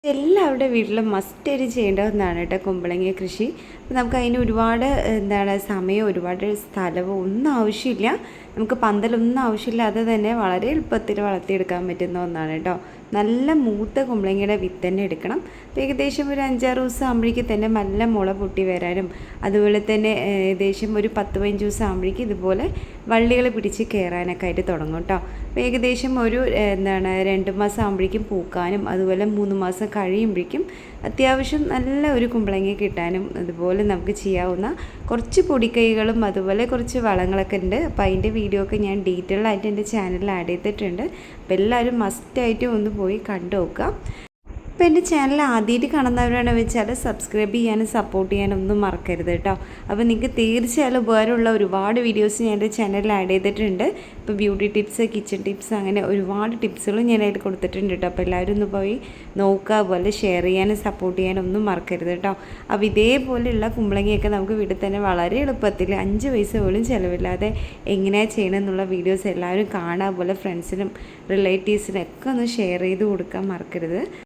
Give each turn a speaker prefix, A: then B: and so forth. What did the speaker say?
A: എല്ലാവരുടെ വീട്ടിലും മസ്റ്റായിട്ട് ചെയ്യേണ്ട ഒന്നാണ് കേട്ടോ കുമ്പളങ്ങ കൃഷി. അപ്പോൾ നമുക്ക് അതിന് ഒരുപാട് സമയം ഒരുപാട് സ്ഥലവും ഒന്നും ആവശ്യമില്ല. നമുക്ക് പന്തലൊന്നും ആവശ്യമില്ലാതെ തന്നെ വളരെ എളുപ്പത്തിൽ വളർത്തിയെടുക്കാൻ പറ്റുന്ന ഒന്നാണ് കേട്ടോ. നല്ല മൂത്ത കുമ്പളങ്ങയുടെ വിത്ത് തന്നെ എടുക്കണം. ഏകദേശം ഒരു 5-6 ദിവസം ആകുമ്പോഴേക്കും തന്നെ നല്ല മുള പൊട്ടി വരാനും അതുപോലെ തന്നെ ഏകദേശം ഒരു 10-15 ദിവസം ആകുമ്പോഴേക്കും ഇതുപോലെ വള്ളികൾ പിടിച്ച് കയറാനൊക്കെ ആയിട്ട് തുടങ്ങും കേട്ടോ. അപ്പോൾ ഏകദേശം ഒരു 2 മാസം ആകുമ്പോഴേക്കും പൂക്കാനും അതുപോലെ 3 മാസം കഴിയുമ്പോഴേക്കും അത്യാവശ്യം നല്ല ഒരു കുമ്പളങ്ങ കിട്ടാനും അതുപോലെ നമുക്ക് ചെയ്യാവുന്ന കുറച്ച് പൊടിക്കൈകളും അതുപോലെ കുറച്ച് വളങ്ങളൊക്കെ ഉണ്ട്. അപ്പോൾ അതിൻ്റെ വീഡിയോ ഒക്കെ ഞാൻ ഡീറ്റെയിൽ ആയിട്ട് എൻ്റെ ചാനലിൽ ആഡ് ചെയ്തിട്ടുണ്ട്. അപ്പോൾ എല്ലാവരും മസ്റ്റായിട്ടും ഒന്ന് പോയി കണ്ടു നോക്കുക. അപ്പോൾ എൻ്റെ ചാനൽ ആദ്യമായിട്ട് കാണുന്നവരാണെന്ന് വെച്ചാൽ സബ്സ്ക്രൈബ് ചെയ്യാനും സപ്പോർട്ട് ചെയ്യാനും ഒന്നും മറക്കരുത് കേട്ടോ. അപ്പോൾ നിങ്ങൾക്ക് തീർച്ചയായും ഉപകാരമുള്ള ഒരുപാട് വീഡിയോസ് ഞാൻ എൻ്റെ ചാനലിൽ ആഡ് ചെയ്തിട്ടുണ്ട്. ഇപ്പോൾ ബ്യൂട്ടി ടിപ്സ്, കിച്ചൺ ടിപ്സ്, അങ്ങനെ ഒരുപാട് ടിപ്സുകളും ഞാൻ അതിൽ കൊടുത്തിട്ടുണ്ട് കേട്ടോ. അപ്പോൾ എല്ലാവരും ഒന്ന് പോയി നോക്കുക, അതുപോലെ ഷെയർ ചെയ്യാനും സപ്പോർട്ട് ചെയ്യാനും ഒന്നും മറക്കരുത് കേട്ടോ. അപ്പോൾ ഇതേപോലെയുള്ള കുമ്പളങ്ങയൊക്കെ നമുക്ക് വീട്ടിൽ തന്നെ വളരെ എളുപ്പത്തിൽ 5 പൈസ പോലും ചിലവില്ലാതെ എങ്ങനെയാണ് ചെയ്യണമെന്നുള്ള വീഡിയോസ് എല്ലാവരും കാണുക. അതുപോലെ ഫ്രണ്ട്സിനും റിലേറ്റീവ്സിനും ഒക്കെ ഒന്ന് ഷെയർ ചെയ്ത് കൊടുക്കാൻ മറക്കരുത്.